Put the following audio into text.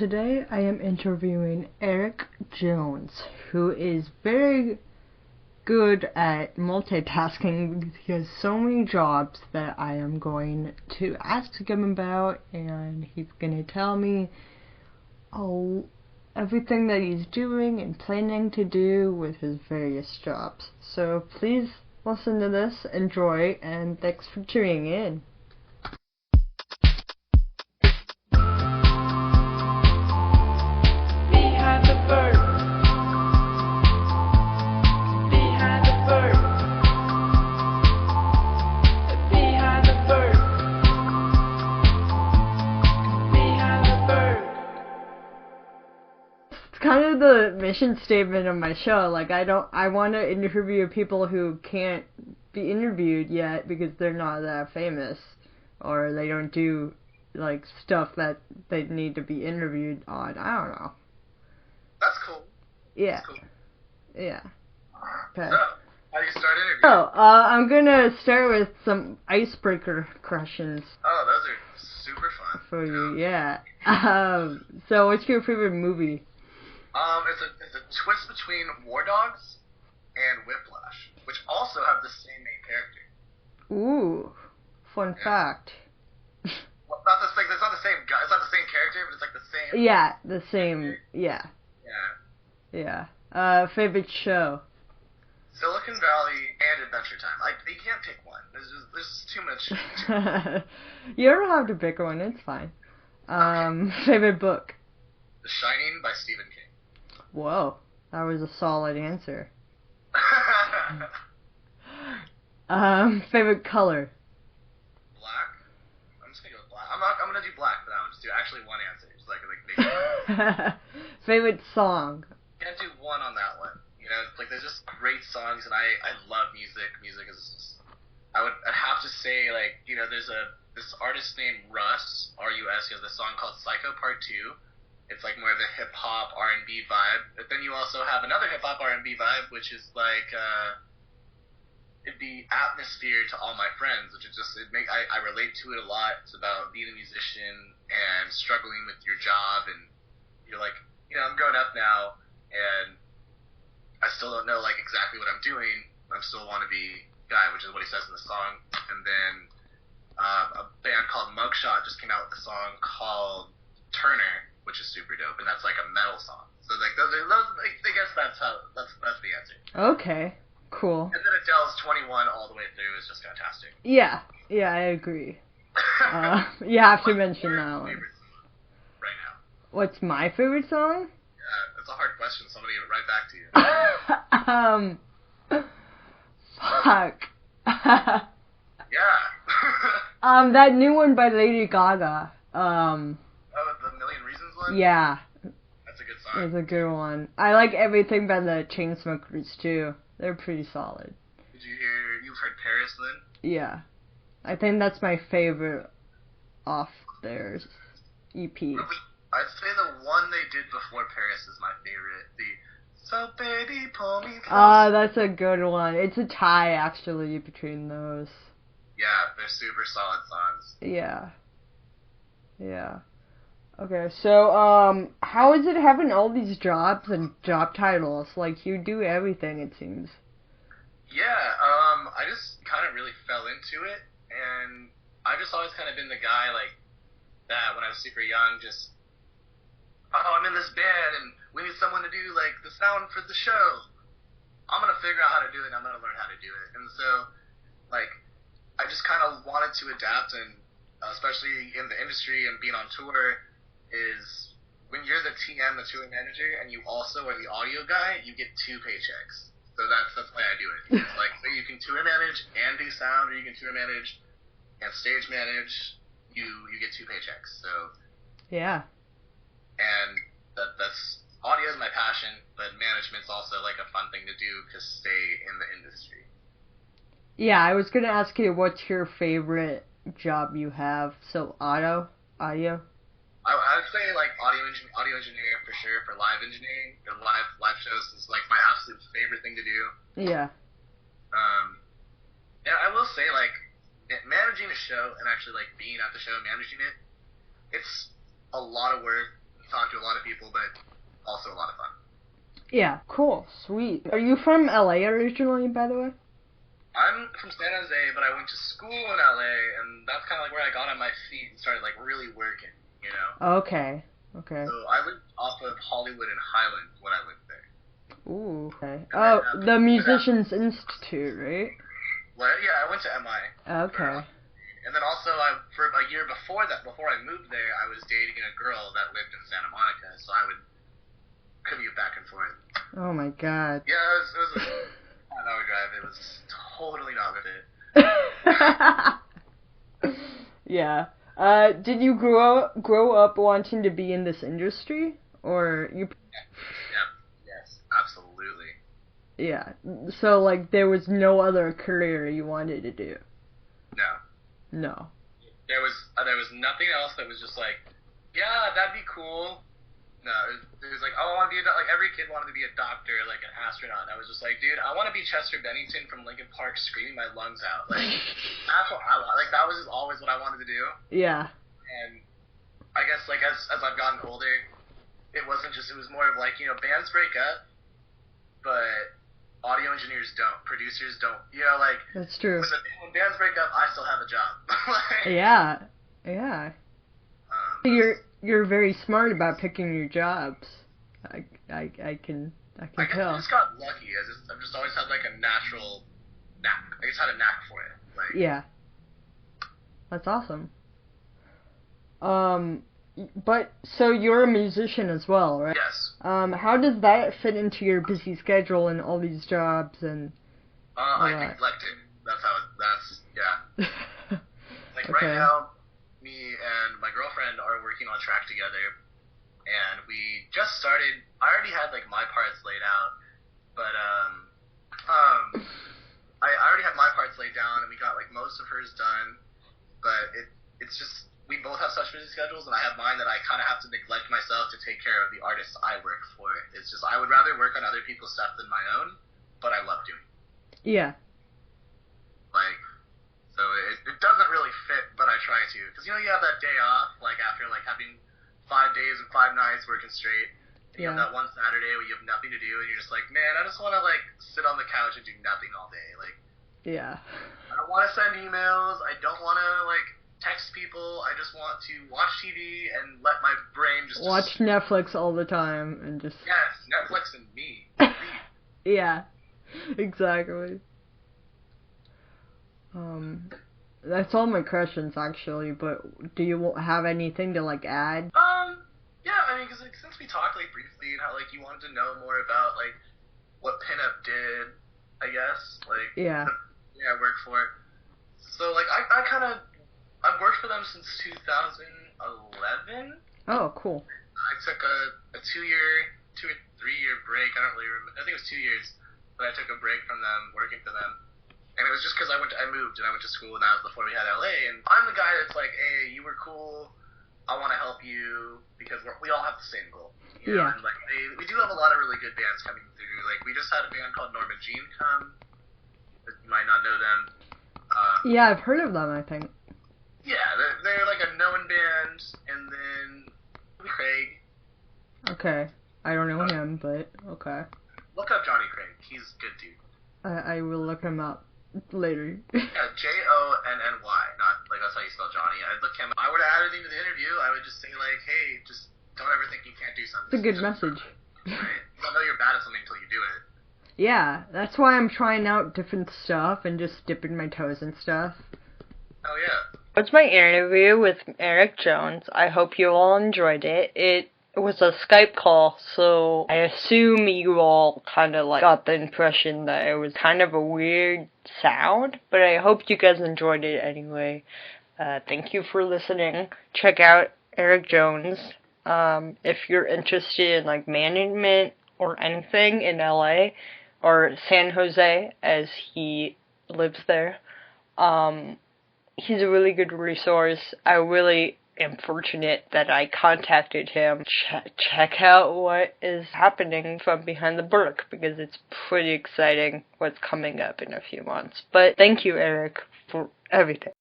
today I am interviewing Erik Jones, who is very good at multitasking because he has so many jobs that I am going to ask him about, and he's going to tell me everything that he's doing and planning to do with his various jobs. So please listen to this, enjoy, and thanks for tuning in. Kind of the mission statement of my show. Like, I want to interview people who can't be interviewed yet because they're not that famous, or they don't do like stuff that they need to be interviewed on. I don't know. That's cool. Yeah. That's cool. Yeah. Okay. So, how do you start interviewing? I'm gonna start with some icebreaker questions. Oh, those are super fun. For you, yeah. So what's your favorite movie? It's a twist between War Dogs and Whiplash, which also have the same main character. Ooh, fun fact. Well, it's not the same guy. It's not the same character, but it's like the same. Yeah, the same. Yeah. Yeah. Yeah. Favorite show? Silicon Valley and Adventure Time. You can't pick one. There's too much. You don't have to pick one. It's fine. Favorite book? The Shining by Stephen King. Whoa, that was a solid answer. Favorite color? Black. I'm just gonna go with black. I'm gonna do black for that one. Just do actually one answer. Just like Favorite song? Can't do one on that one. You know, like there's just great songs, and I love music. Music is just, I'd have to say, like, you know, there's this artist named Russ, R-U-S. He has this song called Psycho Part 2. It's like more of a hip hop R&B vibe, but then you also have another hip hop R&B vibe, which is like it'd be Atmosphere to All My Friends, which is just I relate to it a lot. It's about being a musician and struggling with your job, and you're like, you know, I'm growing up now, and I still don't know like exactly what I'm doing. I still want to be guy, which is what he says in the song. And then a band called Mugshot just came out with a song called Turner, which is super dope, and that's like a metal song. So like those I guess that's the answer. Okay, cool. And then Adele's 21 all the way through is just fantastic. Yeah, I agree. You have to mention that one. Right now. What's my favorite song? Yeah, that's a hard question. Somebody get right back to you. Fuck. Yeah. That new one by Lady Gaga. Oh, the Million Reasons one? Yeah. That's a good song. It's a good one. I like everything by the Chainsmokers too. They're pretty solid. You've heard Paris then? Yeah. I think that's my favorite off their EP. I'd say the one they did before Paris is my favorite. So baby, pull me close. That's a good one. It's a tie actually between those. Yeah, they're super solid songs. Yeah. Okay, so, how is it having all these jobs and job titles? Like, you do everything, it seems. Yeah, I just kind of really fell into it, and I've just always kind of been the guy, like, that when I was super young, just, I'm in this band, and we need someone to do, like, the sound for the show. I'm gonna figure out how to do it, and I'm gonna learn how to do it. And so, like, I just kind of wanted to adapt, and especially in the industry and being on tour, is when you're the TM, the touring manager, and you also are the audio guy, you get 2 paychecks. So that's why I do it. It's like, so you can tour manage and do sound, or you can tour manage and stage manage. You get 2 paychecks. So yeah. And that's audio is my passion, but management's also like a fun thing to do to stay in the industry. Yeah, I was gonna ask you what's your favorite job you have. So audio. I would say like audio engineer for sure, for live engineering or live shows is like my absolute favorite thing to do. Yeah. And I will say like managing a show and actually like being at the show and managing it, it's a lot of work. talk to a lot of people, but also a lot of fun. Yeah, cool, sweet. Are you from LA originally, by the way? I'm from San Jose, but I went to school in LA, and that's kind of like where I got on my feet and started like really working, you know? Okay. So I lived off of Hollywood and Highland when I lived there. Ooh. Okay. Oh, the Musicians Institute, right? Well, yeah, I went to MI. Okay. And then also, for a year before that, before I moved there, I was dating a girl that lived in Santa Monica, so I would commute back and forth. Oh my god. Yeah, it was a 5-hour drive. It was totally not worth it. Yeah. Did you grow up wanting to be in this industry, or you? Yeah. Yes, absolutely. Yeah. So like, there was no other career you wanted to do. No. No. There was nothing else that was just like, yeah, that'd be cool. No, it was like, oh, I want to be like every kid wanted to be a doctor, like an astronaut. I was just like, dude, I want to be Chester Bennington from Linkin Park, screaming my lungs out. Like that's what I want. Like that was just always what I wanted to do. Yeah. And I guess like as I've gotten older, it was more of like, you know, bands break up, but audio engineers don't, producers don't. You know, like That's true. When bands break up, I still have a job. Like, Yeah. Yeah. You're very smart about picking your jobs. I can tell. I just got lucky. I've just always had like a natural knack. I just had a knack for it. Like, yeah. That's awesome. But so you're a musician as well, right? Yes. How does that fit into your busy schedule and all these jobs and all I that? neglect it. That's yeah. Like Okay. right now, me and my girlfriend are working on a track together, and we just started. I already had like my parts laid out, but I already had my parts laid down, and we got like most of hers done. But it's just we both have such busy schedules, and I have mine that I kind of have to neglect myself to take care of the artists I work for. It's just I would rather work on other people's stuff than my own, but I love doing it. Yeah. Like, so it doesn't really fit, but I try to. Because, you know, you have that day off, like, after, like, having 5 days and 5 nights working straight. And you have that one Saturday where you have nothing to do, and you're just like, man, I just want to, like, sit on the couch and do nothing all day. Like, Yeah. I don't want to send emails. I don't want to, like, text people. I just want to watch TV and let my brain just... Watch Netflix all the time and just... Yes, Netflix and me. Yeah. Exactly. That's all my questions actually, but do you have anything to like add? Yeah, I mean, because like, since we talked like briefly and how like you wanted to know more about like what PinUp did, I guess, like Yeah. I work for. So like I've worked for them since 2011. Oh, cool. I took a 2 or 3 year break. I don't really remember. I think it was 2 years, but I took a break from them working for them. And it was just because I moved and I went to school, and that was before we had LA. And I'm the guy that's like, hey, you were cool. I want to help you because we all have the same goal. You know? Yeah. And like we do have a lot of really good bands coming through. Like we just had a band called Norma Jean come. You might not know them. Yeah, I've heard of them, I think. Yeah, they're like a known band, and then Craig. Okay. I don't know him, but okay. Look up Johnny Craig. He's a good dude. I will look him up later. Yeah, Jonny, not like that's how you spell Johnny. I'd look him. I would add anything to the interview. I would just say like, hey, just don't ever think you can't do something. It's a good message. Right? You don't know you're bad at something until you do it. Yeah, that's why I'm trying out different stuff and just dipping my toes and stuff. Oh yeah. That's my interview with Erik Jones. I hope you all enjoyed it. It was a Skype call, so I assume you all kind of like got the impression that it was kind of a weird sound, but I hope you guys enjoyed it anyway. Thank you for listening. Check out Erik Jones. If you're interested in like management or anything in LA or San Jose, as he lives there, he's a really good resource. I really am fortunate that I contacted him. Check out what is happening from Behind the Birk, because it's pretty exciting what's coming up in a few months. But thank you, Erik, for everything.